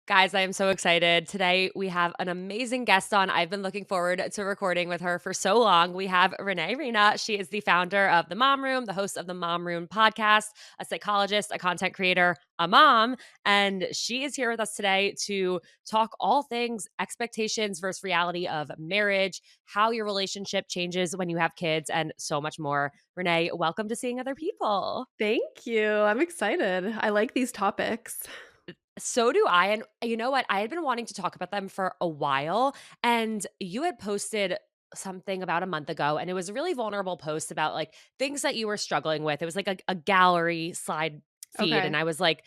Guys, I am so excited. Today, we have an amazing guest on. I've been looking forward to recording with her for so long. We have Renee Reina. She is the founder of The Mom Room, the host of the Mom Room podcast, a psychologist, a content creator, a mom. And she is here with us today to talk all things expectations versus reality of marriage, how your relationship changes when you have kids, and so much more. Renee, welcome to Seeing Other People. Thank you. I'm excited. I like these topics. So do I, and you know what? I had been wanting to talk about them for a while, and you had posted something about a month ago, and it was a really vulnerable post about, like, things that you were struggling with. It was like a gallery slide feed, and Okay. I was like,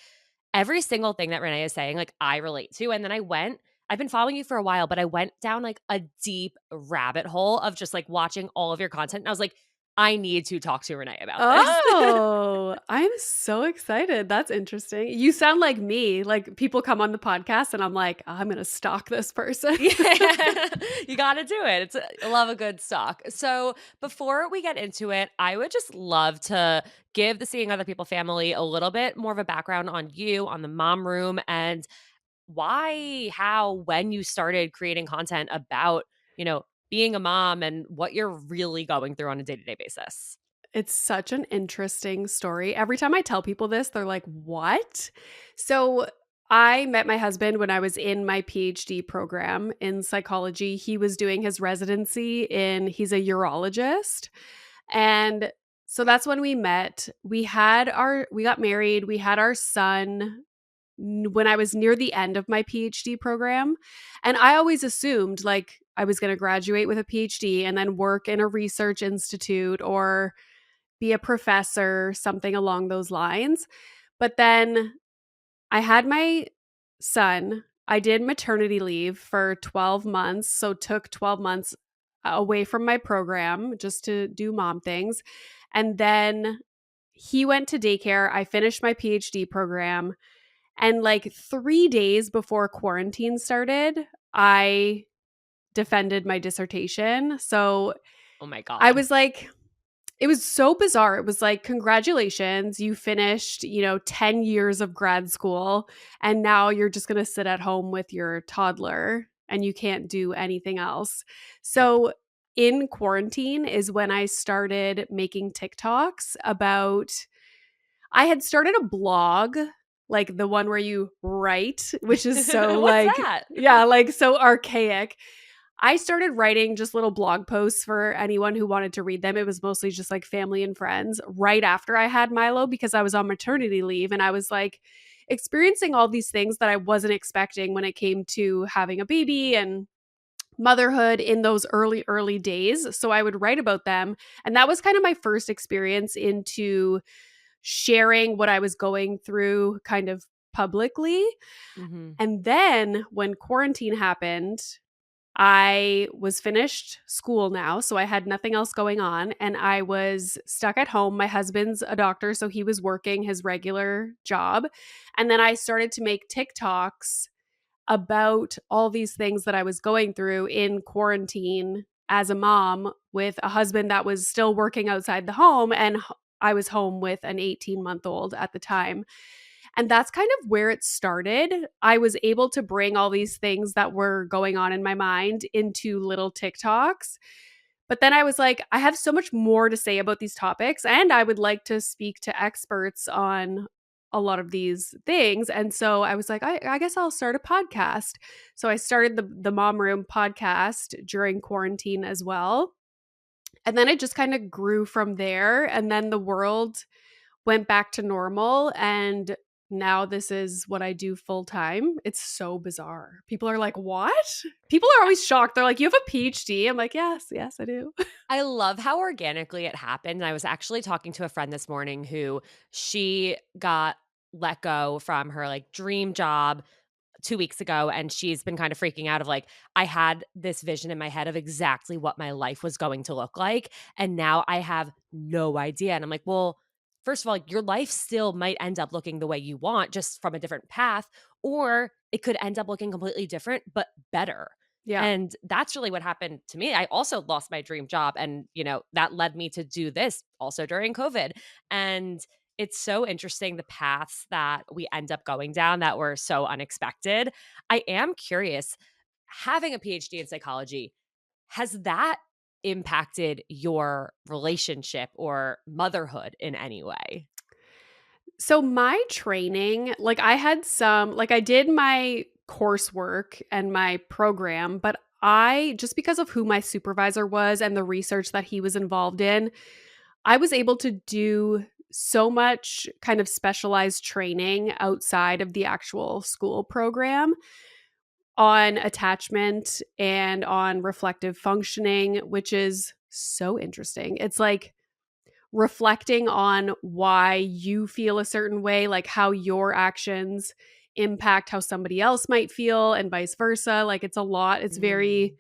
every single thing that Renee is saying, like, I relate to, and then I've been following you for a while, but I went down, like, a deep rabbit hole of just, like, watching all of your content, and I was like, I need to talk to Renee about this. Oh, I'm so excited. That's interesting. You sound like me. Like people come on the podcast and I'm like, I'm going to stalk this person. Yeah, you gotta do it. I love a good stock. So before we get into it, I would just love to give the Seeing Other People family a little bit more of a background on you, on the mom room, and why, how, when you started creating content about, being a mom and what you're really going through on a day-to-day basis. It's such an interesting story. Every time I tell people this, they're like, "What?" So, I met my husband when I was in my PhD program in psychology. He was doing his residency he's a urologist. And so that's when we met. We got married, we had our son when I was near the end of my PhD program. And I always assumed like I was going to graduate with a PhD and then work in a research institute or be a professor, something along those lines. But then I had my son. I did maternity leave for 12 months. So took 12 months away from my program just to do mom things. And then he went to daycare. I finished my PhD program. And like 3 days before quarantine started, I defended my dissertation. So Oh my I God. was like, it was so bizarre. It was like, congratulations, you finished, 10 years of grad school, and now you're just going to sit at home with your toddler and you can't do anything else. So, in quarantine is when I started making TikToks about, I had started a blog, like the one where you write, which is so What's like, that? yeah, like so archaic. I started writing just little blog posts for anyone who wanted to read them. It was mostly just like family and friends right after I had Milo because I was on maternity leave and I was like experiencing all these things that I wasn't expecting when it came to having a baby and motherhood in those early days. So I would write about them. And that was kind of my first experience into sharing what I was going through kind of publicly. Mhm. And then when quarantine happened, I was finished school now, so I had nothing else going on, and I was stuck at home. My husband's a doctor, so he was working his regular job. And then I started to make TikToks about all these things that I was going through in quarantine as a mom with a husband that was still working outside the home. And I was home with an 18-month-old at the time. And that's kind of where it started. I was able to bring all these things that were going on in my mind into little TikToks. But then I was like, I have so much more to say about these topics, and I would like to speak to experts on a lot of these things. And so I was like, I guess I'll start a podcast. So I started the Mom Room podcast during quarantine as well. And then it just kind of grew from there. And then the world went back to normal. And now this is what I do full time. It's so bizarre. People are like, "What?" People are always shocked. They're like, "You have a PhD?" I'm like, "Yes, yes, I do." I love how organically it happened. I was actually talking to a friend this morning who she got let go from her like dream job 2 weeks ago, and she's been kind of freaking out of like, I had this vision in my head of exactly what my life was going to look like, and now I have no idea. And I'm like, well, first of all, your life still might end up looking the way you want, just from a different path, or it could end up looking completely different, but better. Yeah. And that's really what happened to me. I also lost my dream job, and that led me to do this also during COVID. And it's so interesting the paths that we end up going down that were so unexpected. I am curious, having a PhD in psychology, has that impacted your relationship or motherhood in any way? So my training, like I had some, like I did my coursework and my program, but I, just because of who my supervisor was and the research that he was involved in, I was able to do so much kind of specialized training outside of the actual school program on attachment and on reflective functioning, which is so interesting. It's like reflecting on why you feel a certain way, like how your actions impact how somebody else might feel and vice versa. Like it's a lot. It's very, Mm.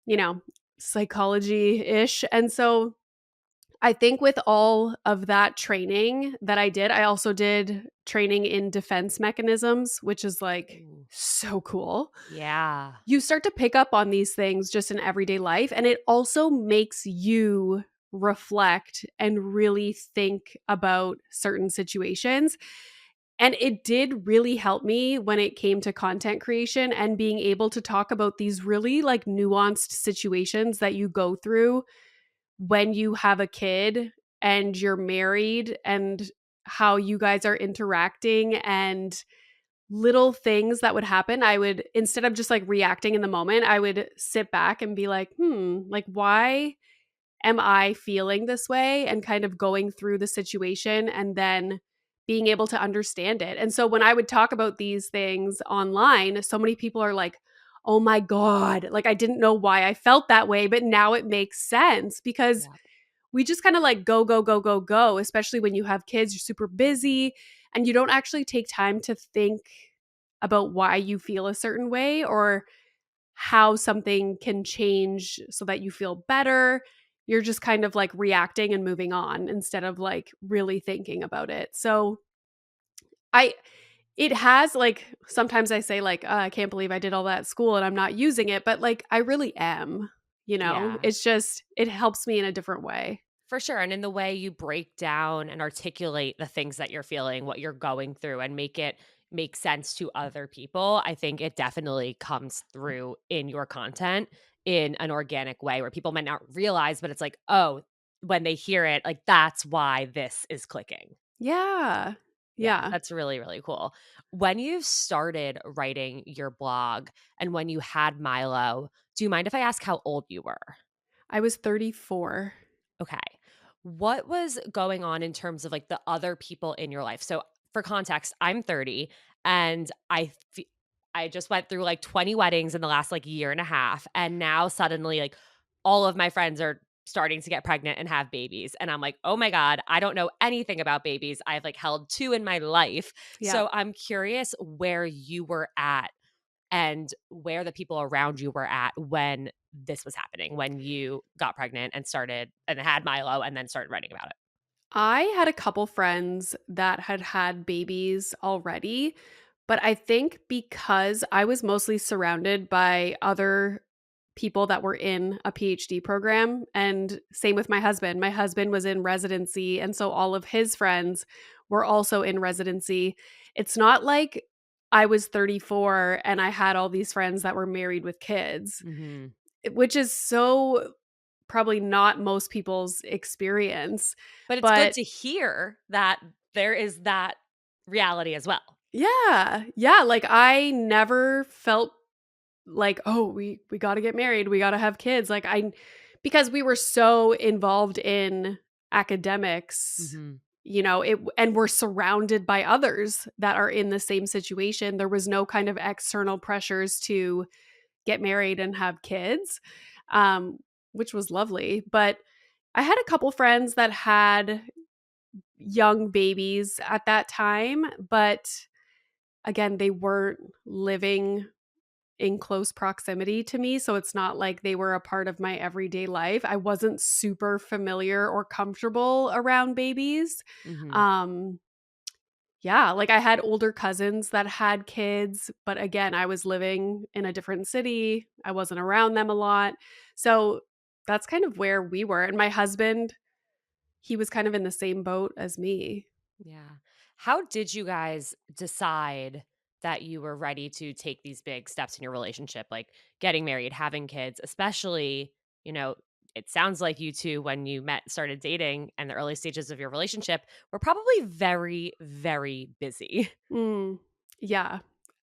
you know, psychology ish. And so I think with all of that training that I did, I also did training in defense mechanisms, which is like Ooh. so cool. Yeah. You start to pick up on these things just in everyday life. And it also makes you reflect and really think about certain situations. And it did really help me when it came to content creation and being able to talk about these really like nuanced situations that you go through when you have a kid and you're married and how you guys are interacting and little things that would happen. I would, instead of just like reacting in the moment, I would sit back and be like, like, why am I feeling this way? And kind of going through the situation and then being able to understand it. And so when I would talk about these things online, so many people are like, oh my God, like I didn't know why I felt that way, but now it makes sense because Yeah. we just kind of like go, go, go, go, go, especially when you have kids, you're super busy and you don't actually take time to think about why you feel a certain way or how something can change so that you feel better. You're just kind of like reacting and moving on instead of like really thinking about it. So I, it has like, sometimes I say like, I can't believe I did all that at school and I'm not using it, but like I really am, Yeah. it's just, it helps me in a different way. For sure, and in the way you break down and articulate the things that you're feeling, what you're going through, and make it make sense to other people, I think it definitely comes through in your content in an organic way where people might not realize, but it's like, "Oh," when they hear it, like, "That's why this is clicking." Yeah. Yeah, Yeah. that's really, really cool. When you started writing your blog and when you had Milo, do you mind if I ask how old you were? I was 34. Okay. What was going on in terms of like the other people in your life? So, for context, I'm 30 and I just went through like 20 weddings in the last like year and a half and now suddenly like all of my friends are starting to get pregnant and have babies and I'm like, "Oh my god, I don't know anything about babies. I've like held 2 in my life." Yeah. So, I'm curious where you were at and where the people around you were at when this was happening, when you got pregnant and started and had Milo and then started writing about it. I had a couple friends that had had babies already, but I think because I was mostly surrounded by other people that were in a PhD program, and same with my husband. My husband was in residency, and so all of his friends were also in residency. It's not like I was 34 and I had all these friends that were married with kids, Mhm. which is so probably not most people's experience. But it's good But to hear that there is that reality as well. yeah, yeah, like I never felt like, oh, we got to get married, we got to have kids. Like I, because we were so involved in academics, Mhm. it, and we're surrounded by others that are in the same situation. There was no kind of external pressures to get married and have kids, um, which was lovely. But I had a couple friends that had young babies at that time, but again, they weren't living in close proximity to me. So it's not like they were a part of my everyday life. I wasn't super familiar or comfortable around babies. Mhm. Um, yeah, like I had older cousins that had kids, but again, I was living in a different city. I wasn't around them a lot. So that's kind of where we were. And my husband, he was kind of in the same boat as me. Yeah. How did you guys decide that you were ready to take these big steps in your relationship, like getting married, having kids, especially, you know, it sounds like you two, when you met, started dating, and the early stages of your relationship, were probably very, very busy. Mm, yeah.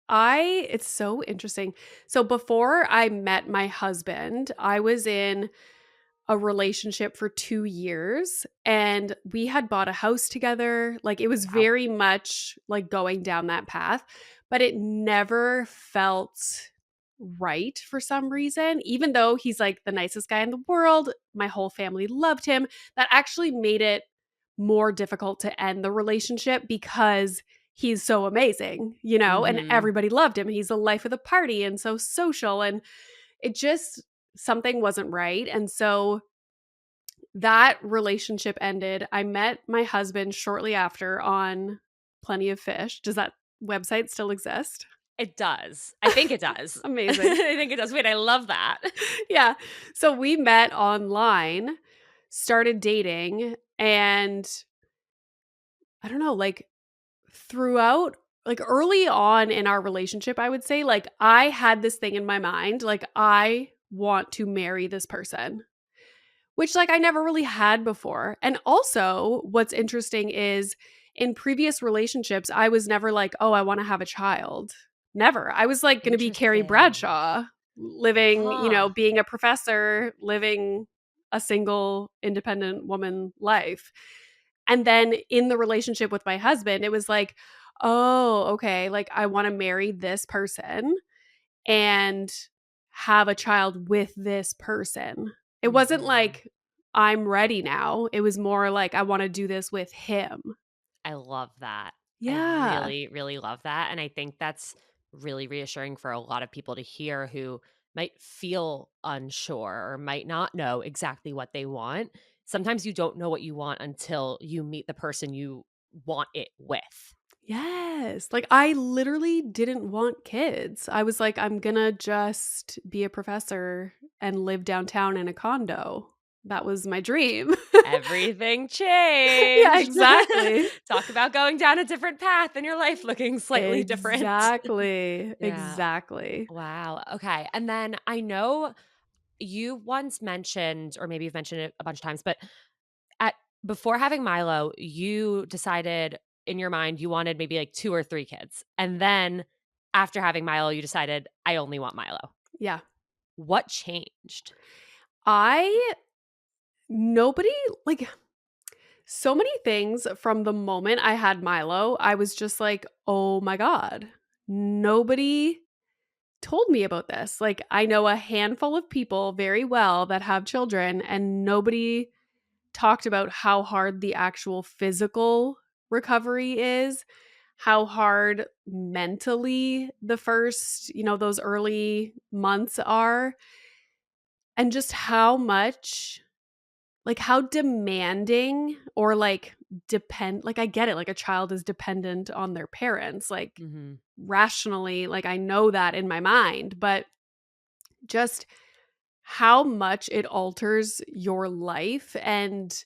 It's so interesting. So before I met my husband, I was in a relationship for 2 years and we had bought a house together. Like it was Wow. very much like going down that path, but it never felt right for some reason. Even though he's like the nicest guy in the world, my whole family loved him. That actually made it more difficult to end the relationship because he's so amazing, and Mhm. everybody loved him. He's the life of the party and so social, and it just something wasn't right. And so that relationship ended. I met my husband shortly after on Plenty of Fish. Does that website still exist? It does. I think it does. I Amazing. think it does. Wait, I love that. Yeah. So we met online, started dating, and I don't know, like throughout, like early on in our relationship, I would say, like I had this thing in my mind, like I want to marry this person. Which, like, I never really had before. And also, what's interesting is in previous relationships, I was never like, "Oh, I wanna have a child." Never. I was, like, gonna be Carrie Interesting. Bradshaw, living, Huh. being a professor, living a single, independent woman life. And then in the relationship with my husband, it was like, "Oh, okay, like, I wanna marry this person and have a child with this person." It wasn't Mhm. like, "I'm ready now." It was more like, "I wanna do this with him." I love that. I Yeah. really, really love that, and I think that's really reassuring for a lot of people to hear who might feel unsure or might not know exactly what they want. Sometimes you don't know what you want until you meet the person you want it with. Yes. Like, I literally didn't want kids. I was like, "I'm gonna just be a professor and live downtown in a condo." That was my dream. Everything Yeah, changed. exactly. Talk about going down a different path and your life looking slightly different. Exactly. Yeah. Exactly. Wow. Okay. And then I know you once mentioned, or maybe you've mentioned it a bunch of times, but at before having Milo, you decided in your mind you wanted maybe like 2 or 3 kids. And then after having Milo, you decided I only want Milo. Yeah. What changed? I nobody like so many things from the moment I had Milo, I was just like, "Oh my god. Nobody told me about this." Like, I know a handful of people very well that have children, and nobody talked about how hard the actual physical recovery is, how hard mentally the first, those early months are, and just how much like, how demanding or, like, I get it, like, a child is dependent on their parents, like, Mhm. rationally, like, I know that in my mind, but just how much it alters your life, and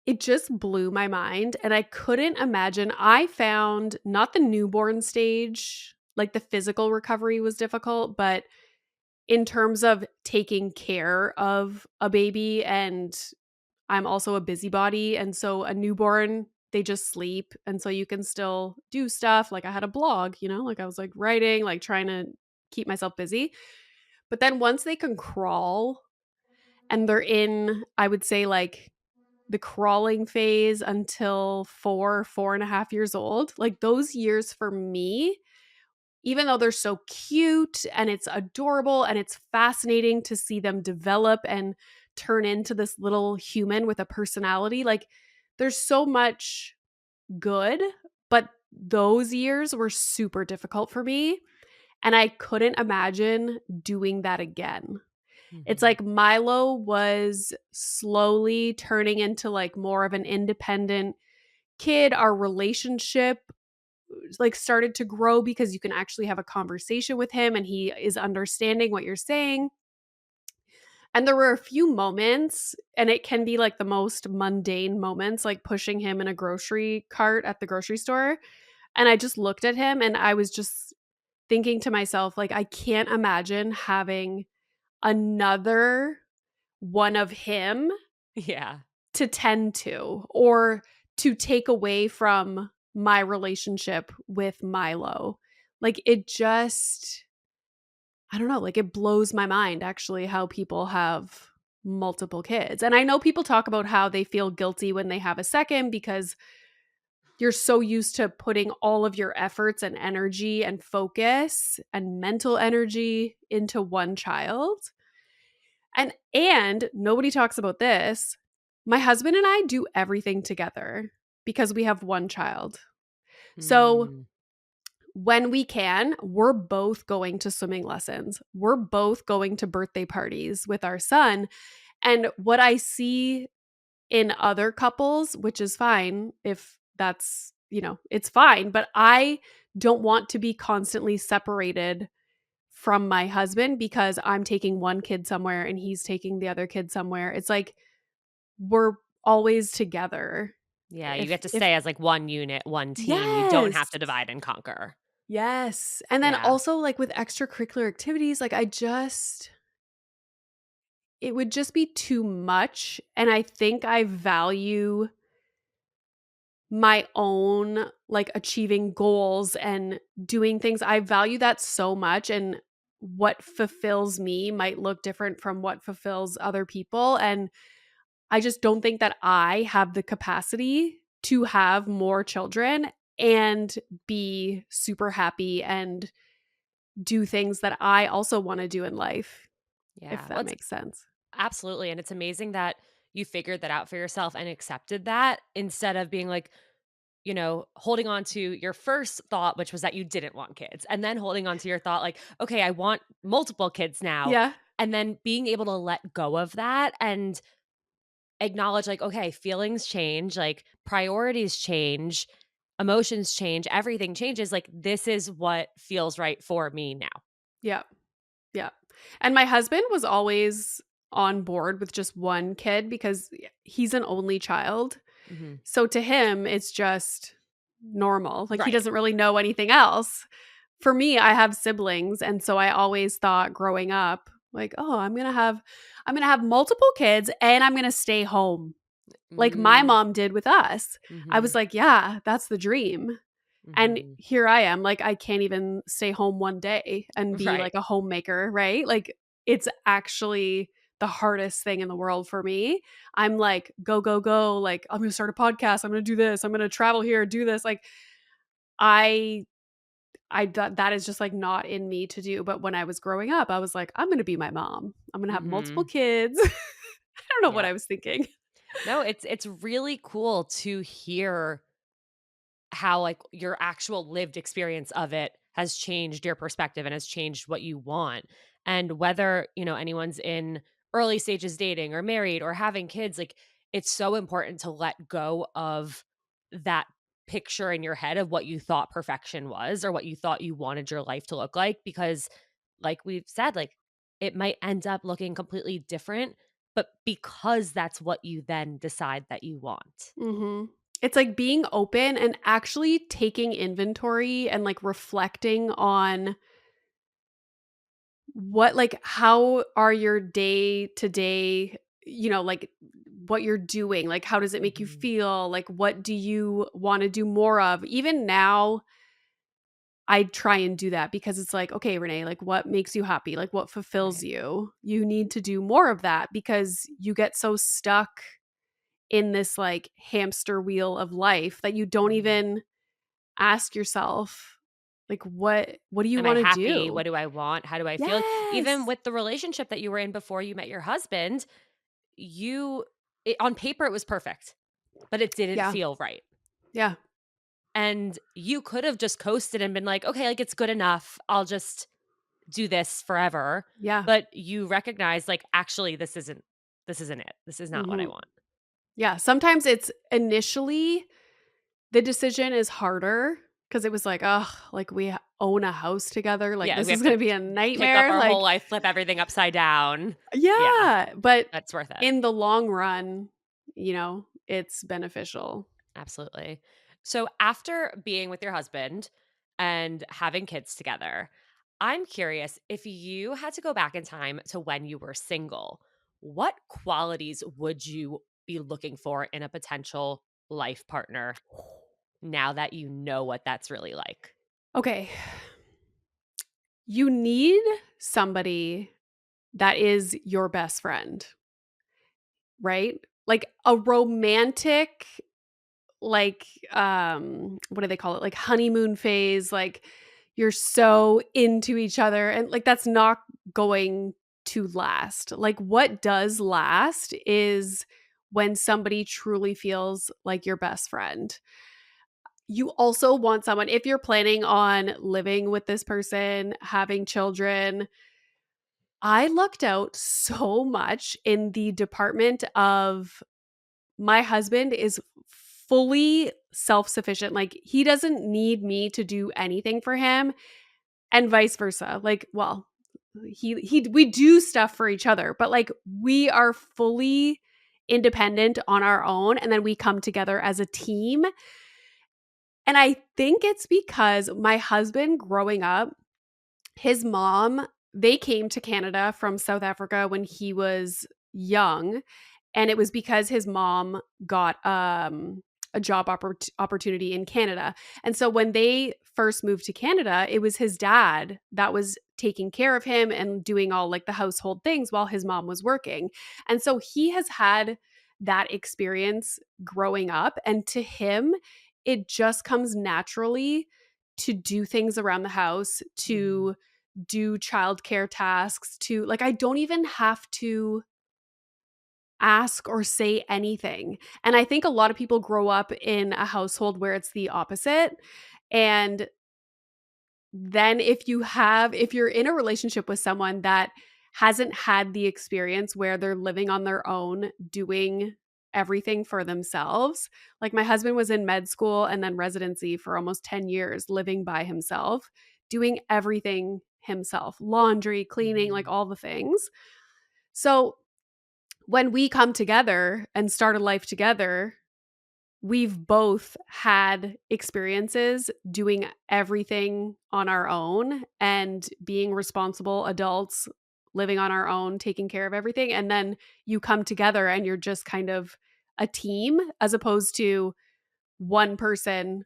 it just blew my mind, and I couldn't imagine. I found not the newborn stage, like, the physical recovery was difficult, but in terms of taking care of a baby, and I'm also a busybody, and so a newborn, they just sleep, and so you can still do stuff. Like I had a blog, like I was like writing, like trying to keep myself busy. But then once they can crawl and they're in, I would say like the crawling phase until 4.5 years old, like those years for me, even though they're so cute and it's adorable and it's fascinating to see them develop and turn into this little human with a personality, like there's so much good, but those years were super difficult for me. And I couldn't imagine doing that again. It's Mhm. like Milo was slowly turning into like more of an independent kid. Our relationship like started to grow because you can actually have a conversation with him and he is understanding what you're saying. And there were a few moments, and it can be like the most mundane moments, like pushing him in a grocery cart at the grocery store. And I just looked at him and I was just thinking to myself, like, I can't imagine having another one of him Yeah. to tend to or to take away from my relationship with Milo. Like, it just, I don't know, like, it blows my mind actually how people have multiple kids. And I know people talk about how they feel guilty when they have a second because you're so used to putting all of your efforts and energy and focus and mental energy into one child. And nobody talks about this. My husband and I do everything together because we have one child. So Mm. when we can, we're both going to swimming lessons. We're both going to birthday parties with our son. And what I see in other couples, which is fine if that's, it's fine, but I don't want to be constantly separated from my husband because I'm taking one kid somewhere and he's taking the other kid somewhere. It's like we're always together. Yeah, you If get to if stay as, like, one unit, one team, you don't yes. have to divide and conquer. Yes. And then Yeah. also like with extracurricular activities, like it would just be too much and I think I value my own like achieving goals and doing things. I value that so much and what fulfills me might look different from what fulfills other people and I just don't think that I have the capacity to have more children and be super happy and do things that I also want to do in life, if Yeah. Well, that it's makes sense. absolutely, and it's amazing that you figured that out for yourself and accepted that instead of being like, holding on to your first thought, which was that you didn't want kids, and then holding on to your thought like, "Okay, I want multiple kids now," Yeah. and then being able to let go of that and acknowledge like, "Okay, feelings change, like, priorities change, emotions change, everything changes, like, this is what feels right for me now." Yeah. Yeah. And my husband was always on board with just one kid because he's an only child. Mhm. So to him, it's just normal. Like he Right. doesn't really know anything else. For me, I have siblings, and so I always thought growing up, like, oh, I'm going to have multiple kids and I'm going to stay home. Like my Mm. mom did with us. I was Mhm. like, yeah, that's the dream. And Mhm. here I am, like, I can't even stay home one day and be Right. like a homemaker, right? Like, it's actually the hardest thing in the world for me. I'm like, go, go, go. Like, I'm going to start a podcast. I'm going to do this. I'm going to travel here, do this. Like, I, that is just like not in me to do. But when I was growing up, I was like, I'm going to be my mom. I'm going to have multiple Mhm. kids. I don't know what Yep. I was thinking. No, it's really cool to hear how, like, your actual lived experience of it has changed your perspective and has changed what you want. And whether, anyone's in early stages dating or married or having kids, like, it's so important to let go of that picture in your head of what you thought perfection was or what you thought you wanted your life to look like because, like we've said, like, it might end up looking completely different, but because that's what you then decide that you want. Mhm. It's like being open and actually taking inventory and like reflecting on what like how are your day to day, like what you're doing, like how does it make you Mhm. feel, like what do you want to do more of. Even now I try and do that because it's like, okay, Renee, like what makes you happy, like what fulfills Right. you need to do more of that because you get so stuck in this like hamster wheel of life that you don't Mhm. even ask yourself like what do you Am I want to happy? do? What do I want? How do I feel? Even Yes. with the relationship that you were in before you met your husband, you on paper it was perfect, but it didn't Yeah. feel right. Yeah. And you could have just coasted and been like, "Okay, like it's good enough. I'll just do this forever." Yeah. But you recognize like actually this isn't it. This is not what I Mhm. want. Yeah, sometimes it's initially the decision is harder 'Cause it was like, "Ugh, like, we own a house together, like, Yeah, this we is have to gonna be a pick up nightmare," our whole like life, flip everything upside down. Yeah, yeah, but that's worth it. in the long run, it's beneficial. Absolutely. So after being with your husband and having kids together, I'm curious if you had to go back in time to when you were single, what qualities would you be looking for in a potential life partner now that you know what that's really like? Okay, you need somebody that is your best friend, right? Like, a romantic, like, what do they call it? Like, honeymoon phase, like, you're so into each other, and, like, that's not going to last. Like, what does last is when somebody truly feels like your best friend. You also want someone, if you're planning on living with this person, having children, I lucked out so much in the department of my husband is fully self-sufficient. Like, he doesn't need me to do anything for him, and vice versa. Like, well, he we do stuff for each other, but, like, we are fully independent on our own, and then we come together as a team. And I think it's because my husband growing up, his mom, they came to Canada from South Africa when he was young, and it was because his mom got, a job opportunity in Canada, and so when they first moved to Canada, it was his dad that was taking care of him and doing all, like, the household things while his mom was working, and so he has had that experience growing up, and to him, it just comes naturally to do things around the house, Mhm. to do childcare tasks, to like, I don't even have to ask or say anything. And I think a lot of people grow up in a household where it's the opposite. And then if you're in a relationship with someone that hasn't had the experience where they're living on their own, doing everything for themselves. Like, my husband was in med school and then residency for almost 10 years, living by himself, doing everything himself, laundry, cleaning, like Mhm. all the things. So, when we come together and start a life together, we've both had experiences doing everything on our own and being responsible adults, living on our own, taking care of everything. And then you come together and you're just kind of a team, as opposed to one person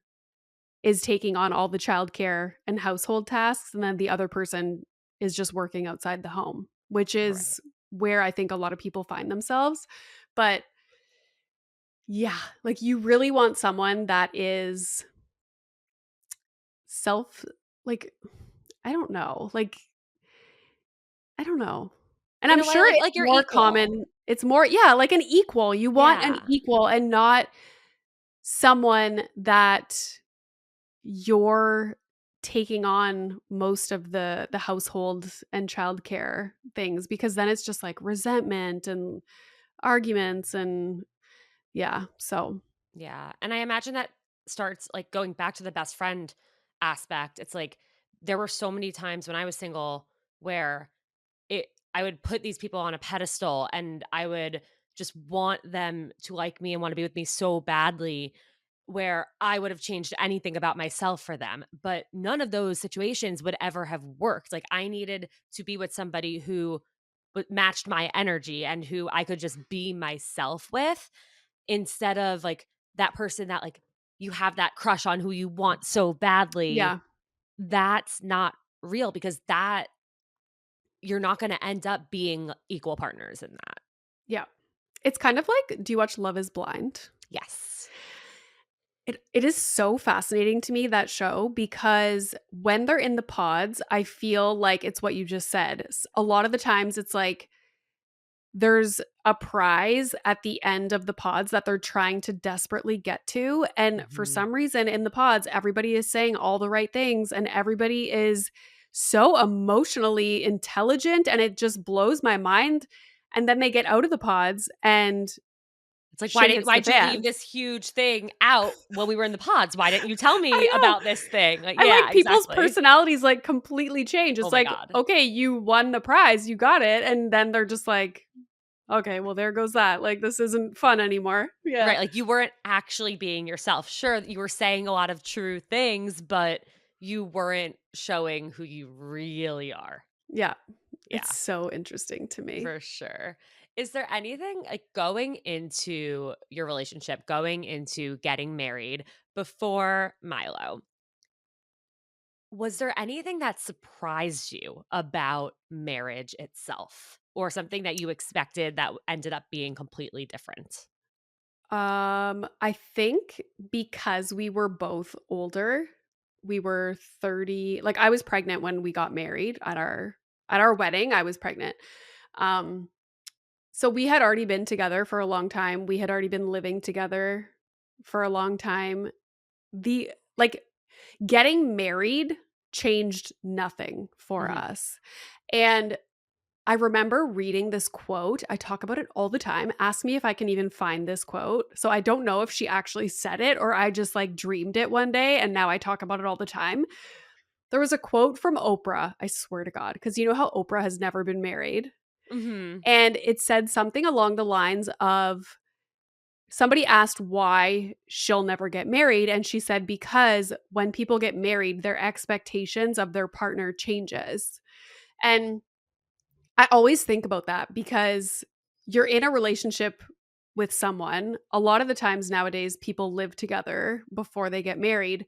is taking on all the childcare and household tasks, and then the other person is just working outside the home, which Right. is where I think a lot of people find themselves. But yeah, like, you really want someone that is self like, I don't know, like, I don't know. And In I'm a way, sure it's like you're more equal. common, it's more, yeah, like an equal. You want an Yeah. equal and not someone that you're taking on most of the household and childcare things, because then it's just, like, resentment and arguments and yeah, so Yeah, and I imagine that starts, like, going back to the best friend aspect, it's like, there were so many times when I was single where it I would put these people on a pedestal, and I would just want them to like me and wanna be with me so badly, where I would have changed anything about myself for them, but none of those situations would ever have worked. Like, I needed to be with somebody who matched my energy and who I could just be myself with, instead of, like, that person that, like, you have that crush on who you want so badly. yeah, That's not real, because that you're not gonna end up being equal partners in that. yeah. It's kind of like, do you watch Love Is Blind? Yes. It is so fascinating to me, that show, because when they're in the pods, I feel like it's what you just said. A lot of the times it's like there's a prize at the end of the pods that they're trying to desperately get to, and for Mhm. some reason in the pods everybody is saying all the right things and everybody is so emotionally intelligent, and it just blows my mind. And then they get out of the pods and It's like, shit hits the why'd you leave fan. this huge thing out when we were in the pods? Why didn't you tell me I know. about this thing? Like, And, yeah, like, people's exactly. personalities, like, completely change. Oh It's my like, god. okay, you won the prize, you got it, and then they're just like, "Okay, well, there goes that. Like, this isn't fun anymore." Yeah. Right, like, you weren't actually being yourself. Sure, you were saying a lot of true things, but you weren't showing who you really are. Yeah. It's Yeah, so interesting to me. for sure. Is there anything, like, going into your relationship, going into getting married before Milo, was there anything that surprised you about marriage itself? Or something that you expected that ended up being completely different? I think because we were both older, we were 30, like, I was pregnant when we got married at our wedding, I was pregnant. Um, so we had already been together for a long time. We had already been living together for a long time. The like Getting married changed nothing for Mhm. us. And I remember reading this quote. I talk about it all the time. Ask me if I can even find this quote. So I don't know if she actually said it or I just like dreamed it one day and now I talk about it all the time. There was a quote from Oprah, I swear to God, because you know how Oprah has never been married. Mhm. And it said something along the lines of somebody asked why she'll never get married. And she said, because when people get married, their expectations of their partner changes. And I always think about that because you're in a relationship with someone. A lot of the times nowadays, people live together before they get married,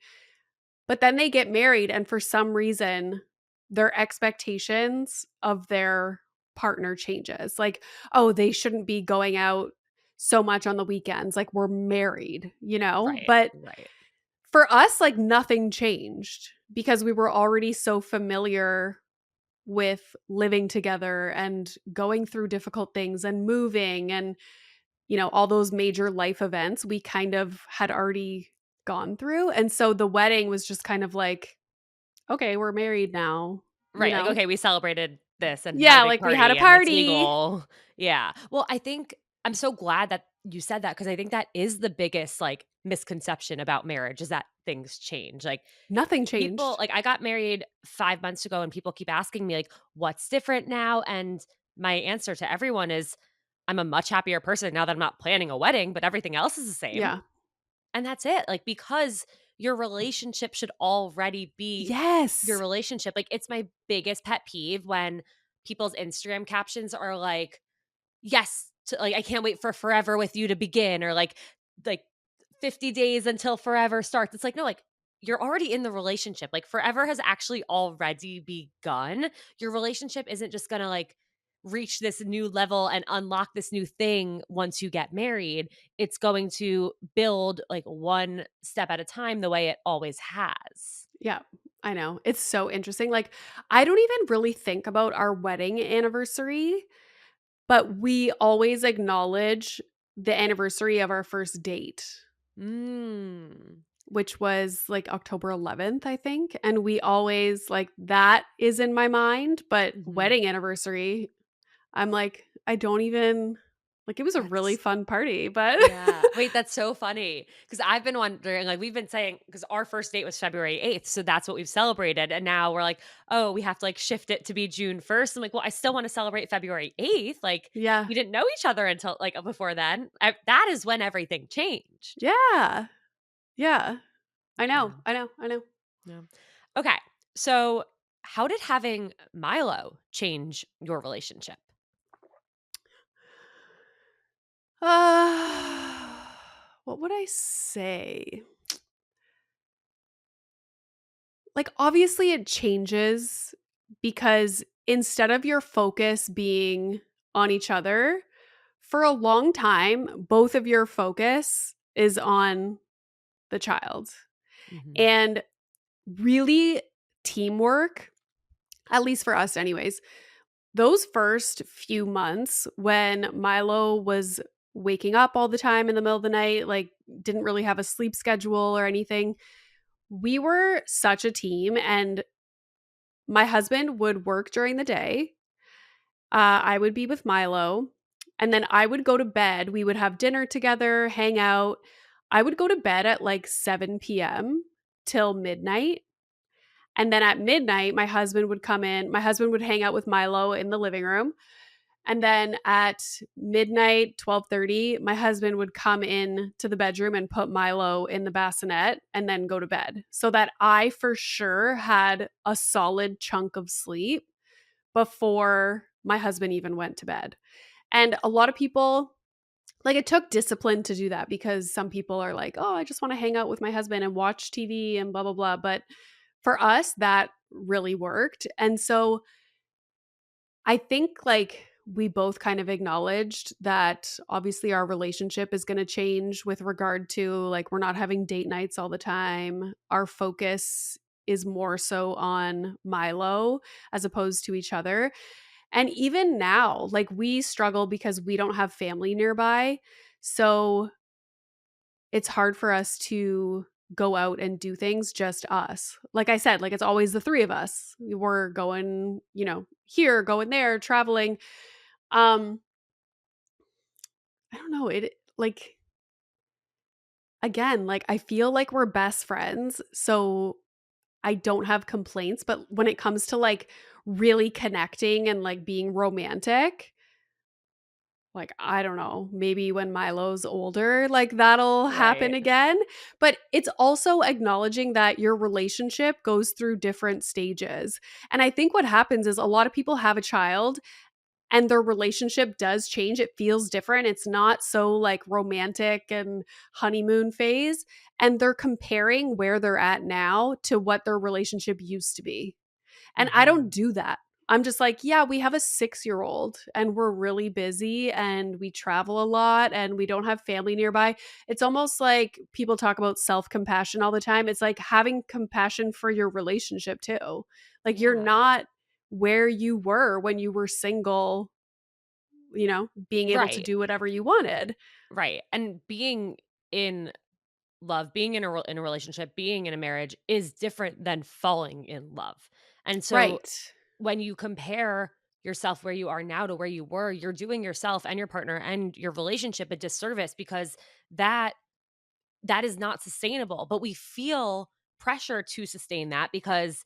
but then they get married, and for some reason, their expectations of their partner changes. Like, oh, they shouldn't be going out so much on the weekends. Like, we're married, you know? Right, But right. for us, like, nothing changed because we were already so familiar with living together and going through difficult things and moving and, all those major life events we kind of had already gone through. And so the wedding was just kind of like, okay, we're married now, you Right, like, know? okay, we celebrated this and had a Yeah, big like we had a party and it's party. legal. Yeah. Well, I think I'm so glad that you said that because I think that is the biggest, like, misconception about marriage is that things change. Like, Nothing people changed. like, I got married 5 months ago and people keep asking me, like, "What's different now?" And my answer to everyone is, "I'm a much happier person now that I'm not planning a wedding, but everything else is the same." Yeah. And that's it, like, because your relationship should already be your Yes. relationship. Like, it's my biggest pet peeve when people's Instagram captions are like, "Yes, to like, I can't wait for forever with you to begin," or like 50 days until forever starts. It's like, no, like, you're already in the relationship. Like, forever has actually already begun. Your relationship isn't just gonna, like, reach this new level and unlock this new thing once you get married. It's going to build, like, one step at a time the way it always has. Yeah. I know. It's so interesting. Like, I don't even really think about our wedding anniversary, but we always acknowledge the anniversary of our first date, Mm, which was like October 11th, I think. And we always like that is in my mind, but mhm. wedding anniversary, I'm like, I don't even like it was a really That's fun party, but Yeah. Wait, that's so funny because 'cause I've been wondering, like, we've been saying because our first date was February 8th, so that's what we've celebrated, and now we're like, "Oh, we have to, like, shift it to be June 1st." I'm like, "Well, I still wanna celebrate February 8th." Like, yeah. we didn't know each other until, like, before then. That is when everything changed. Yeah. Yeah. I know. Yeah, I know. I know. yeah. Okay, so how did having Milo change your relationship? What would I say? Like, obviously, it changes because instead of your focus being on each other, for a long time, both of your focus is on the child. Mhm, And really, teamwork, at least for us, anyways, those first few months when Milo was waking up all the time in the middle of the night, like, didn't really have a sleep schedule or anything, we were such a team. And my husband would work during the day. I would be with Milo. and then I would go to bed. We would have dinner together, hang out. I would go to bed at like 7 p.m. till midnight. And then at midnight, my husband would come in. My husband would hang out with Milo in the living room. And then at midnight, 12:30, my husband would come in to the bedroom and put Milo in the bassinet and then go to bed so that I for sure had a solid chunk of sleep before my husband even went to bed. And a lot of people, like, it took discipline to do that because some people are like, "Oh, I just want to hang out with my husband and watch TV and blah blah blah." But for us, that really worked. And so I think, like, we both kind of acknowledged that obviously our relationship is going to change with regard to, like, we're not having date nights all the time. Our focus is more so on Milo as opposed to each other. And even now, like, we struggle because we don't have family nearby. So it's hard for us to go out and do things just us. Like I said, like, it's always the three of us. We're going, here, going there, traveling. Um I don't know, it like, again, like, I feel like we're best friends, so I don't have complaints, but when it comes to, like, really connecting and, like, being romantic, like, I don't know, maybe when Milo's older, like, that'll happen Right. again. But it's also acknowledging that your relationship goes through different stages. And I think what happens is a lot of people have a child and their relationship does change. It feels different. It's not so, like, romantic and honeymoon phase. And they're comparing where they're at now to what their relationship used to be. And I don't Mhm. do that. I'm just like, yeah, we have a 6-year-old and we're really busy and we travel a lot and we don't have family nearby. It's almost like people talk about self compassion all the time. It's like having compassion for your relationship too. Like, you're Yeah. not where you were when you were single, being able to Right. do whatever you wanted. Right. And being in love, being in a relationship, being in a marriage is different than falling in love. And so Right. when you compare yourself where you are now to where you were, you're doing yourself and your partner and your relationship a disservice because that that is not sustainable. But we feel pressure to sustain that because,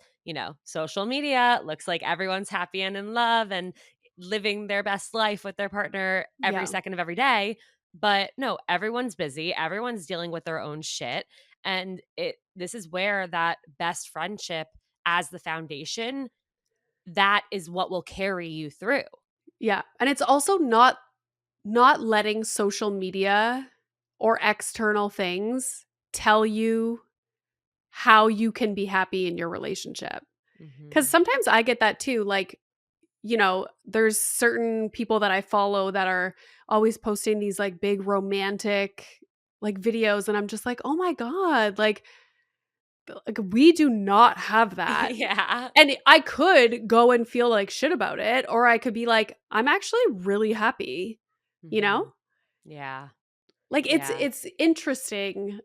social media looks like everyone's happy and in love and living their best life with their partner every Yeah. second of every day. But no, everyone's busy, everyone's dealing with their own shit. And this is where that best friendship as the foundation, that is what will carry you through. Yeah. And it's also not letting social media or external things tell you how you can be happy in your relationship. Because Mhm. sometimes I get that too. Like, there's certain people that I follow that are always posting these, like, big romantic, like, videos. And I'm just like, oh my God, like, we do not have that. Yeah. And I could go and feel like shit about it, or I could be like, I'm actually really happy, you know? Mhm. Yeah. Like, Yeah. it's interesting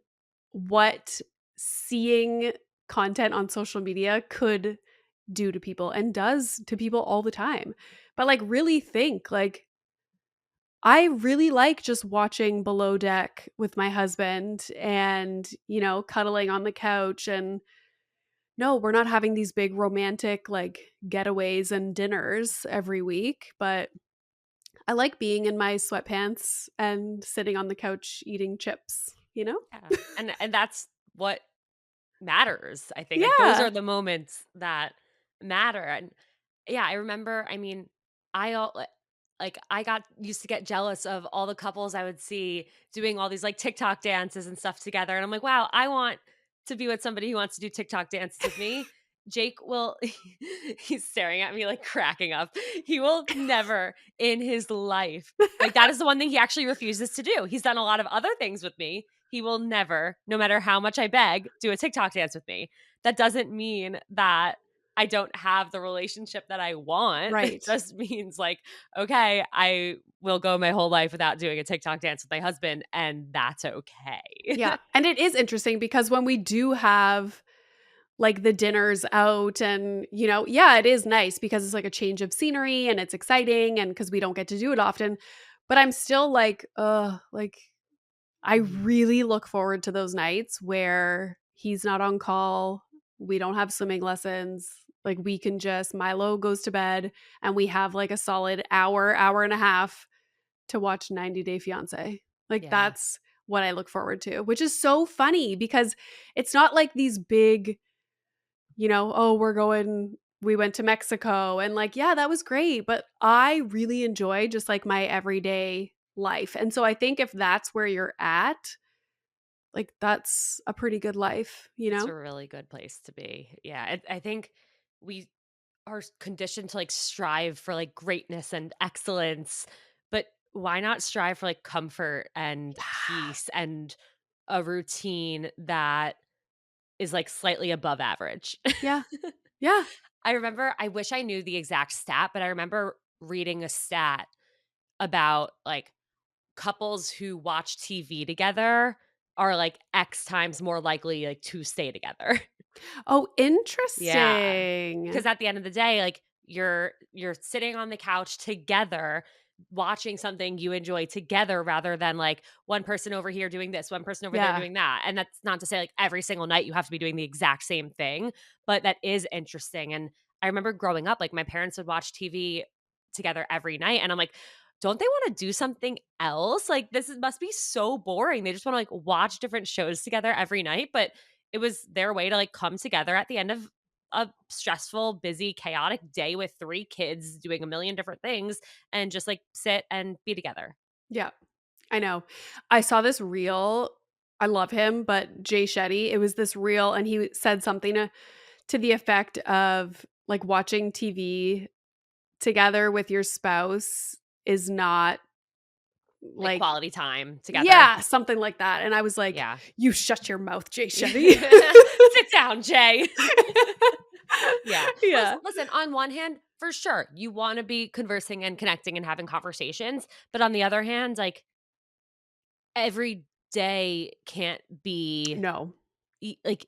what seeing content on social media could do to people and does to people all the time. But, like, really think, like, I really like just watching Below Deck with my husband and, cuddling on the couch. And no, we're not having these big romantic, like, getaways and dinners every week, but I like being in my sweatpants and sitting on the couch eating chips, you know? Yeah. And that's what matters, I think. Like, those Yeah. are the moments that matter. And yeah, I remember, I mean, I all like I got used to get jealous of all the couples I would see doing all these like TikTok dances and stuff together. And I'm like, wow, I want to be with somebody who wants to do TikTok dances with me. Jake will, he's staring at me like cracking up. He will never in his life, like, that is the one thing he actually refuses to do. He's done a lot of other things with me. He will never, no matter how much I beg, do a TikTok dance with me. That doesn't mean that I don't have the relationship that I want. It Right. just means, like, okay, I will go my whole life without doing a TikTok dance with my husband, and that's okay. Yeah. And it is interesting because when we do have, like, the dinners out and, yeah, it is nice because it's like a change of scenery and it's exciting and because we don't get to do it often. But I'm still like I Mhm. really look forward to those nights where he's not on call. We don't have swimming lessons. Like we can just Milo goes to bed and we have like a solid hour, hour and a half to watch 90 Day Fiance. Like Yeah. that's what I look forward to, which is so funny because it's not like these big, oh, we went to Mexico and like, yeah, that was great. But I really enjoy just like my everyday life. And so I think if that's where you're at, like that's a pretty good life, you It's know? a really good place to be. Yeah, I think we are conditioned to like strive for like greatness and excellence, but why not strive for like comfort and peace and a routine that is like slightly above average? Yeah. Yeah. I remember, I wish I knew the exact stat, but I remember reading a stat about like couples who watch TV together are like X times more likely like to stay together. Oh, Yeah. interesting. 'Cause at the end of the day, like, you're sitting on the couch together, watching something you enjoy together rather than, like, one person over here doing this, one person over there Yeah. doing that, and that's not to say, like, every single night you have to be doing the exact same thing, but that is interesting, and I remember growing up, like, my parents would watch TV together every night, and I'm like, "Don't they wanna do something else? Like, must be so boring." They just wanna, like, watch different shows together every night, but it was their way to, like, come together at the end of a stressful, busy, chaotic day with 3 kids doing a million different things and just, like, sit and be together. Yeah. I know. I saw this reel. I love him, but Jay Shetty, it was this reel and he said something to the effect of like watching TV together with your spouse is not Like, like, quality time together. yeah, something like that. And I was like, Yeah. you shut your mouth, Jay Shetty. Sit down, Jay. Yeah. Yeah. Listen, on one hand, for sure, you wanna be conversing and connecting and having conversations, but on the other hand, like, every day can't be No, like,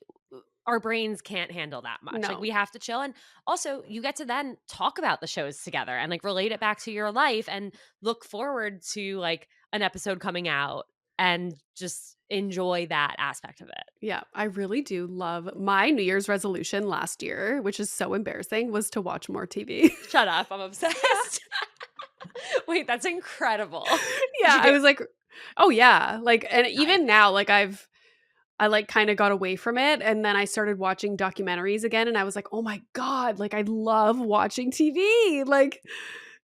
our brains can't handle that much. Like, no. we have to chill, and also, you get to then talk about the shows together and, like, relate it back to your life and look forward to, like, an episode coming out and just enjoy that aspect of it. Yeah, I really do love my New Year's resolution last year, which is so embarrassing, was to watch more TV. Shut up, I'm obsessed. Wait, that's incredible. Did Yeah, you I get was like, "Oh, yeah." Like, and even nice. now, like, I, like, kinda got away from it, and then I started watching documentaries again, and I was like, "Oh my god, like, I love watching TV." Like,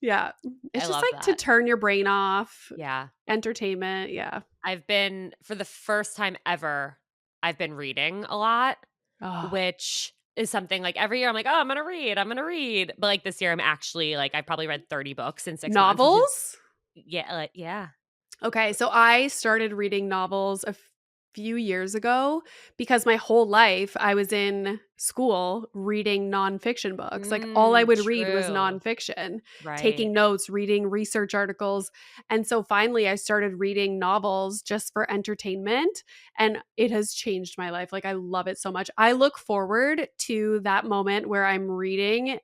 yeah. I It's just, love like, to that. turn your brain off, Yeah. entertainment, yeah. I've been for the first time ever, I've been reading a lot, Oh, which is something like every year I'm like, "Oh, I'm gonna read, I'm gonna read." But, like, this year I'm actually like, I've probably read 30 books in 6 months, which is novels? yeah. Okay, so I started reading novels a few years ago because my whole life I was in school reading nonfiction books. Like all I would read was True. nonfiction, Right. taking notes, reading research articles. And so finally I started reading novels just for entertainment. And it has changed my life. Like I love it so much. I look forward to that moment where I'm reading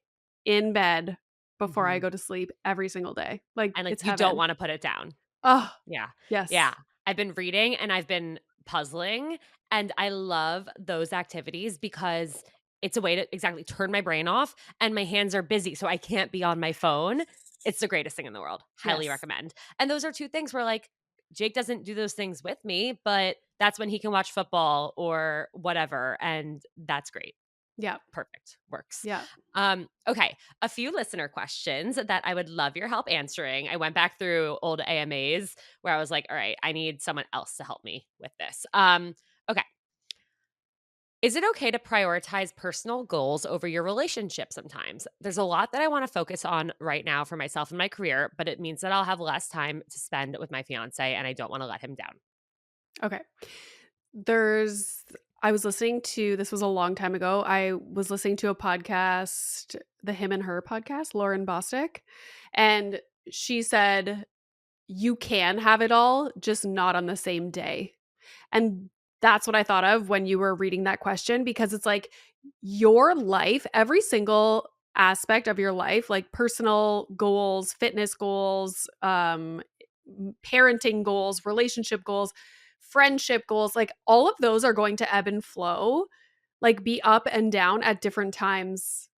in bed before I Mhm. go to sleep every single day. Like And, like, it's you don't heaven. wanna put it down. Oh, Yeah. Yeah. yes. I've been reading and I've been puzzling, and I love those activities because it's a way to exactly turn my brain off, and my hands are busy, so I can't be on my phone. It's the greatest thing in the world. Highly Yes. recommend. And those are 2 things where, like, Jake doesn't do those things with me, but that's when he can watch football or whatever, and that's great. Yeah. Perfect. Works. Yeah. Okay. A few listener questions that I would love your help answering. I went back through old AMAs where I was like, all right, I need someone else to help me with this. Okay. Is it okay to prioritize personal goals over your relationship sometimes? There's a lot that I want to focus on right now for myself and my career, but it means that I'll have less time to spend with my fiance and I don't want to let him down. Okay. There's I was listening to this was a long time ago. I was listening to a podcast, the Him and Her podcast, Lauren Bostic, and she said, "You can have it all, just not on the same day." And that's what I thought of when you were reading that question because it's like your life, every single aspect of your life, like personal goals, fitness goals, parenting goals, relationship goals, friendship goals, like all of those are going to ebb and flow, like be up and down at different times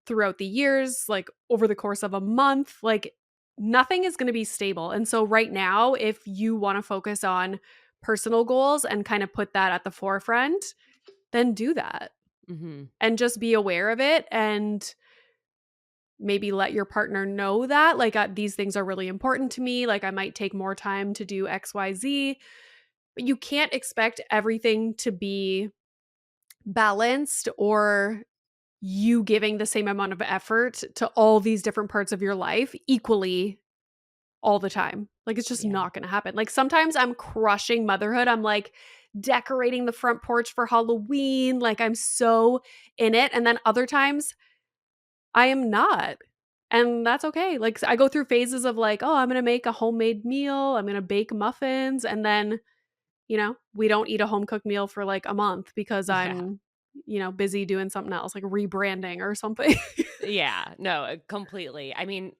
throughout the years, like over the course of a month. Like nothing is going to be stable. And so right now, if you want to focus on personal goals and kind of put that at the forefront, then do that Mhm. and just be aware of it, and maybe let your partner know that like these things are really important to me, like I might take more time to do XYZ, but you can't expect everything to be balanced or you giving the same amount of effort to all these different parts of your life equally all the time. Like it's just Yeah. not going to happen. Like sometimes I'm crushing motherhood. I'm like decorating the front porch for Halloween, like I'm so in it, and then other times I am not. And that's okay. Like I go through phases of like, oh, I'm going to make a homemade meal, I'm going to bake muffins, and then, we don't eat a home cooked meal for like a month because Yeah. I'm, busy doing something else, like rebranding or something. Yeah. No, completely. I mean,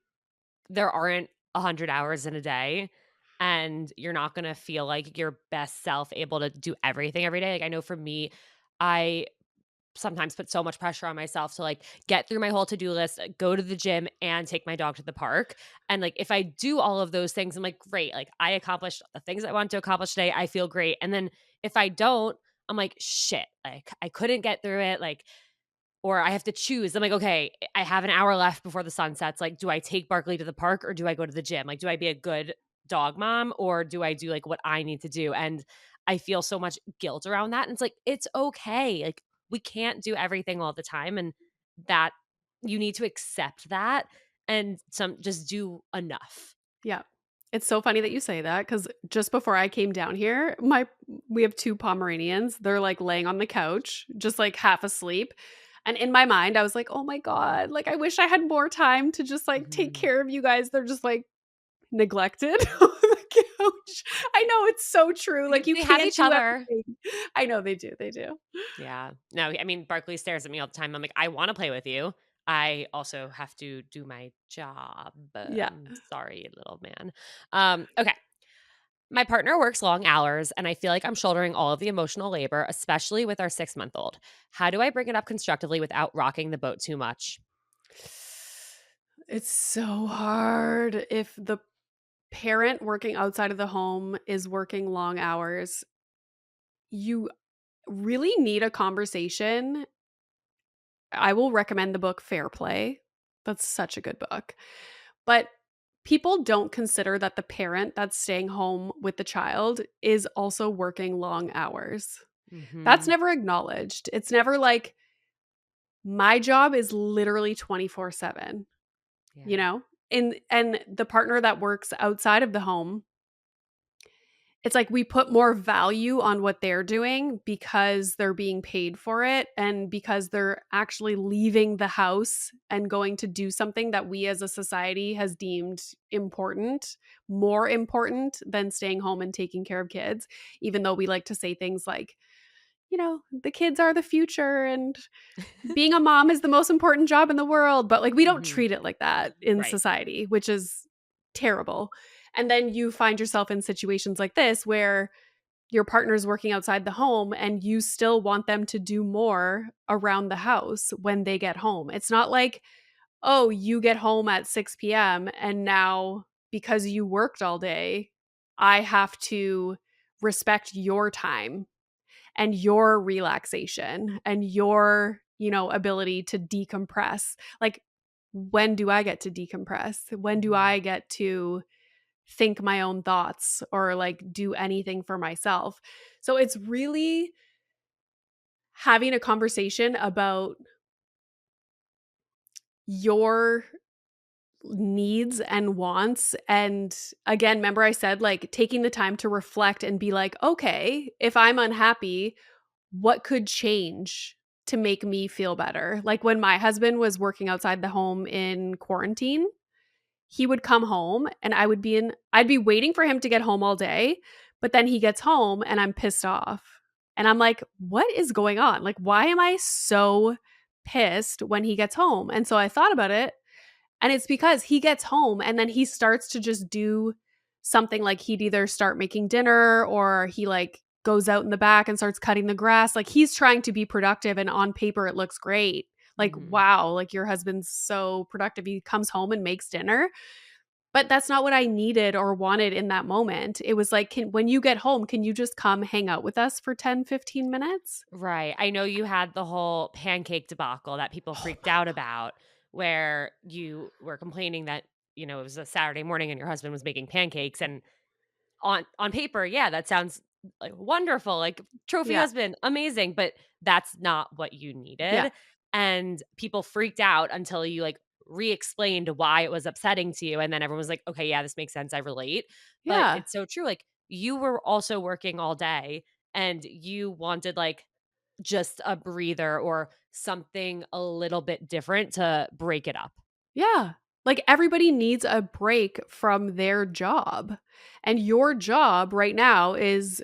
there aren't 100 hours in a day, and you're not gonna feel like your best self able to do everything every day. Like, I know for me, I sometimes put so much pressure on myself to, like, get through my whole to-do list, go to the gym, and take my dog to the park, and, like, if I do all of those things, I'm like, "Great, like, I accomplished the things I want to accomplish today, I feel great," and then if I don't, I'm like, "Shit, like, I couldn't get through it," like, or I have to choose. I'm like, "Okay, I have an hour left before the sun sets, like, do I take Barkley to the park or do I go to the gym? Like, do I be a good dog mom or do I do, like, what I need to do?" And I feel so much guilt around that, and it's like, it's okay, like, we can't do everything all the time, and that you need to accept that and just do enough. Yeah. It's so funny that you say that because just before I came down here, we have two Pomeranians. They're like laying on the couch, just like half asleep. And in my mind, I was like, oh my God, like I wish I had more time to just like take Mhm. care of you guys. They're just like neglected on the couch. I know it's so true. Like you They have can't each do other. everything. I know they do. They do. Yeah. No, I mean, Barkley stares at me all the time. I'm like, "I wanna play with you. I also have to do my job. Yeah. Sorry, little man." Okay. My partner works long hours, and I feel like I'm shouldering all of the emotional labor, especially with our 6-month-old. How do I bring it up constructively without rocking the boat too much? It's so hard if the parent working outside of the home is working long hours. You really need a conversation. I will recommend the book Fair Play. That's such a good book. But people don't consider that the parent that's staying home with the child is also working long hours. That's Mhm. never acknowledged. It's never like, my job is literally 24/7, you Yeah. know? And the partner that works outside of the home, it's like we put more value on what they're doing because they're being paid for it and because they're actually leaving the house and going to do something that we as a society has deemed important, more important than staying home and taking care of kids, even though we like to say things like, the kids are the future and being a mom is the most important job in the world, but like we don't Mhm. treat it like that in Right. society, which is terrible. And then you find yourself in situations like this where your partner's working outside the home and you still want them to do more around the house when they get home. It's not like, oh, you get home at 6 p.m. and now because you worked all day, I have to respect your time and your relaxation and your, ability to decompress. Like, when do I get to decompress? When do Mhm. I get to think my own thoughts or like do anything for myself? So it's really having a conversation about your needs and wants. And again, remember I said like taking the time to reflect and be like, okay, if I'm unhappy, what could change to make me feel better? Like when my husband was working outside the home in quarantine, he would come home and I'd be waiting for him to get home all day, but then he gets home and I'm pissed off. And I'm like, what is going on? Like, why am I so pissed when he gets home? And so I thought about it, and it's because he gets home and then he starts to just do something like he'd either start making dinner or he like goes out in the back and starts cutting the grass. Like he's trying to be productive and on paper it looks great. Like, Mhm. wow, like your husband's so productive. He comes home and makes dinner. But that's not what I needed or wanted in that moment. It was like, when you get home, can you just come hang out with us for 10, 15 minutes? Right. I know you had the whole pancake debacle that people Oh freaked my out about, where you were complaining that, it was a Saturday morning and your husband was making pancakes, and on paper, yeah, that sounds like wonderful, like trophy Yeah. husband, amazing, but that's not what you Yeah. needed. And people freaked out until you like re-explained why it was upsetting to you. And then everyone was like, okay, yeah, this makes sense. I relate. But Yeah. it's so true. Like you were also working all day and you wanted like just a breather or something a little bit different to break it up. Yeah. Like everybody needs a break from their job. And your job right now is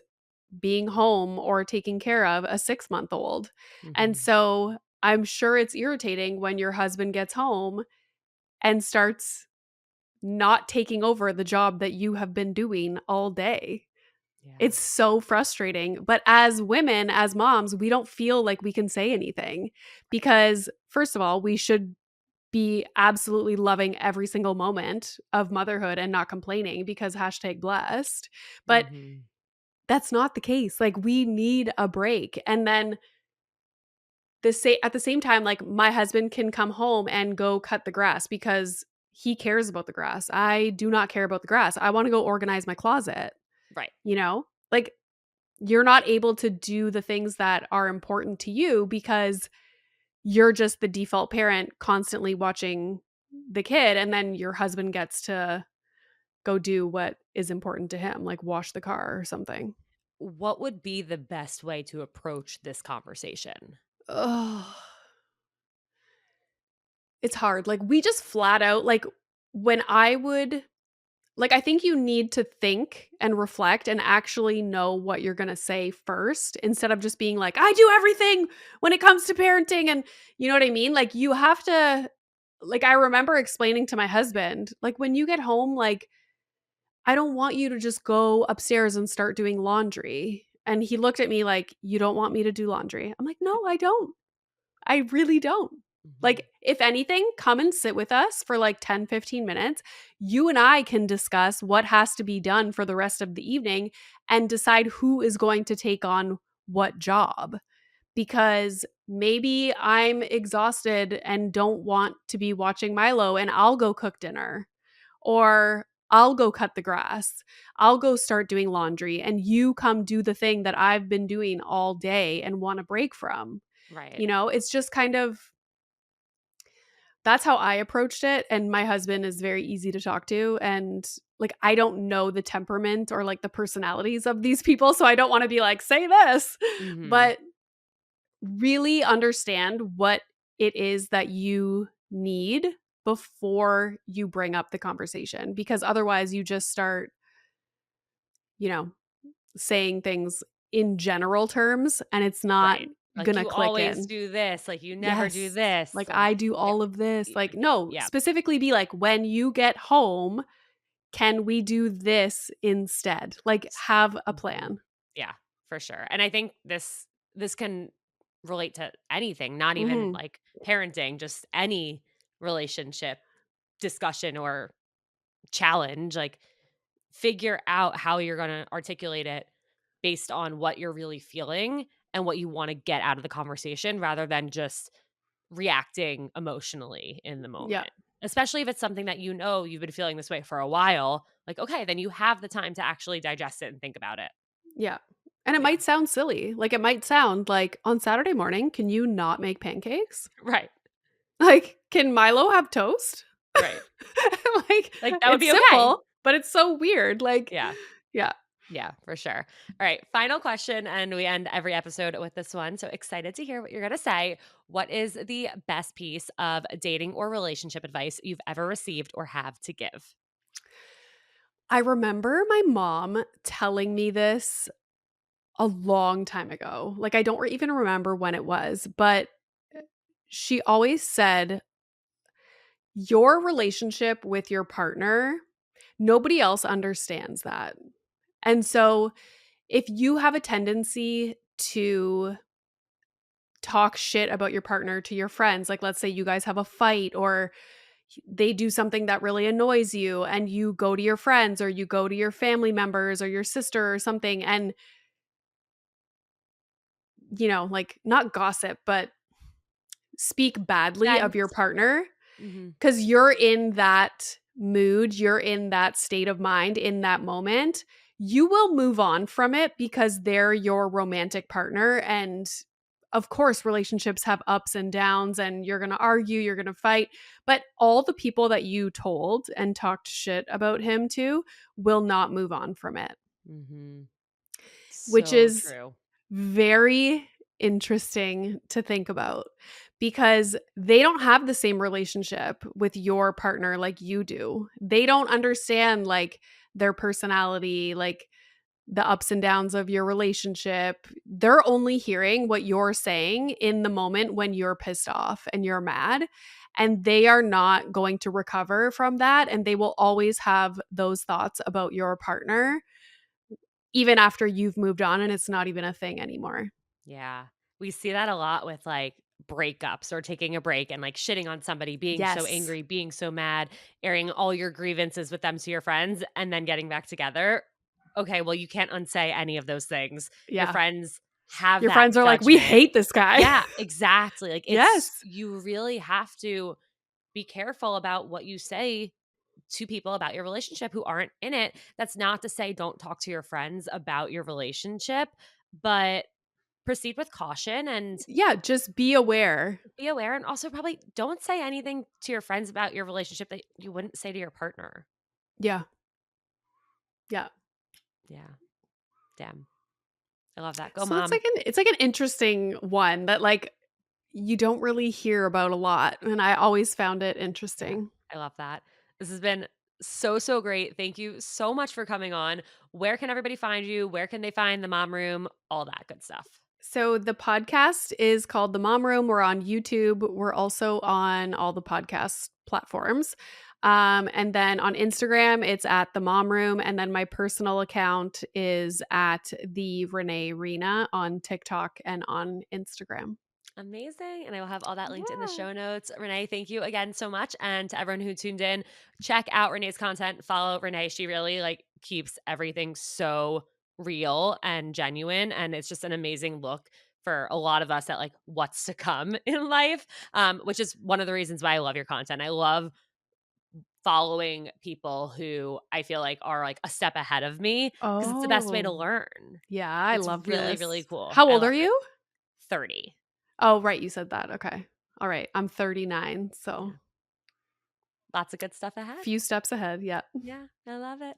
being home or taking care of a 6-month-old. And Mhm. so I'm sure it's irritating when your husband gets home and starts not taking over the job that you have been doing all day. Yeah. It's so frustrating. But as women, as moms, we don't feel like we can say anything because, first of all, we should be absolutely loving every single moment of motherhood and not complaining because hashtag blessed. But Mhm. that's not the case. Like, we need a break. And then at the same time, like, my husband can come home and go cut the grass because he cares about the grass. I do not care about the grass. I want to go organize my closet, Right. you know? Like, you're not able to do the things that are important to you because you're just the default parent constantly watching the kid, and then your husband gets to go do what is important to him, like wash the car or something. What would be the best way to approach this conversation? Oh, it's hard. Like, we just flat out, like, when I would like, I think you need to think and reflect and actually know what you're gonna say first instead of just being like, "I do everything when it comes to parenting," and you know what I mean? Like, you have to like, I remember explaining to my husband, like, "When you get home, like, I don't want you to just go upstairs and start doing laundry." And he looked at me like, "You don't want me to do laundry?" I'm like, "No, I don't. I really don't." Mhm. Like, if anything, come and sit with us for like 10, 15 minutes. You and I can discuss what has to be done for the rest of the evening and decide who is going to take on what job. Because maybe I'm exhausted and don't want to be watching Milo and I'll go cook dinner. Or I'll go cut the grass. I'll go start doing laundry and you come do the thing that I've been doing all day and want a break from. Right. You know, it's just kind of that's how I approached it. And my husband is very easy to talk to. And like, I don't know the temperament or like the personalities of these people. So I don't want to be like, say this, Mhm. but really understand what it is that you need before you bring up the conversation. Because otherwise, you just start, you know, saying things in general terms and it's not Right. Like, gonna "You click always in. do this," like, "You never do Yes. this," Like, like, I do yeah, all of this. y Like, no, yeah. specifically be like, when you get home, can we do this instead? Like, have a Mhm. plan. Yeah, for sure, and I think this can relate to anything, not even, Mhm. like, parenting, just any relationship discussion or challenge, like, figure out how you're gonna articulate it based on what you're really feeling and what you wanna get out of the conversation rather than just reacting emotionally in the Yeah. moment. Especially if it's something that you've been feeling this way for a while, like, okay, then you have the time to actually digest it and think about it. Yeah. And it Yeah. might sound silly. Like, it might sound like, on Saturday morning, can you not make pancakes? Right, Like, can Milo have toast? right. Like, Like, that would it's be okay. simple, but it's so weird. Like, Yeah, yeah. yeah, for sure. All right, final question, and we end every episode with this one, so excited to hear what you're gonna say. What is the best piece of dating or relationship advice you've ever received or have to give? I remember my mom telling me this a long time ago. Like, I don't even remember when it was, but she always said, your relationship with your partner Nobody else understands that. And so if you have a tendency to talk shit about your partner to your friends, like let's say you guys have a fight or they do something that really annoys you and you go to your friends or you go to your family members or your sister or something and like not gossip, but speak badly of your Vent. partner Mhm. because you're in that mood, you're in that state of mind in that moment, you will move on from it because they're your romantic partner. And of course, relationships have ups and downs, and you're going to argue, you're going to fight. But all the people that you told and talked shit about him to will not move on from it, Mhm. which So is true. very interesting to think about because they don't have the same relationship with your partner like you do. They don't understand like their personality, like the ups and downs of your relationship. They're only hearing what you're saying in the moment when you're pissed off and you're mad. And they are not going to recover from that. And they will always have those thoughts about your partner, even after you've moved on and it's not even a thing anymore. Yeah. We see that a lot with, like, breakups or taking a break and, like, shitting on somebody, being so Yes. angry, being so mad, airing all your grievances with them to your friends, and then getting back together. Okay, well, you can't unsay any of those things. Your Yeah. friends have Your that friends are like, "We judgment. hate this guy." Yeah, exactly. Like, it's Yes. you really have to be careful about what you say to people about your relationship who aren't in it. That's not to say don't talk to your friends about your relationship, but proceed with caution and Yeah, just be aware. be aware, and also probably don't say anything to your friends about your relationship that you wouldn't say to your partner. Yeah. Yeah. Yeah. Damn. I love that. Go So mom. it's like an interesting one that like you don't really hear about a lot, and I always found it Yeah. interesting. I love that. This has been so, so great. Thank you so much for coming on. Where can everybody find you? Where can they find the mom room? All that good stuff. So the podcast is called The Mom Room. We're on YouTube. We're also on all the podcast platforms. And then on Instagram, it's at The Mom Room. And then my personal account is at the Renee Reina on TikTok and on Instagram. Amazing. And I will have all that linked in the Yeah. show notes. Renee, thank you again so much. And to everyone who tuned in, check out Renee's content. Follow Renee. She really like keeps everything so real and genuine. And it's just an amazing look for a lot of us at like what's to come in life. Which is one of the reasons why I love your content. I love following people who I feel like are like a step ahead of me because it's the best way to Oh, learn. yeah. I It's love really, really this. cool. How I old love are it. you? 30. Oh, right. You said that. Okay. All right. I'm 39. Yeah. So Lots of good stuff ahead. few steps ahead. Yeah. Yeah, I love it.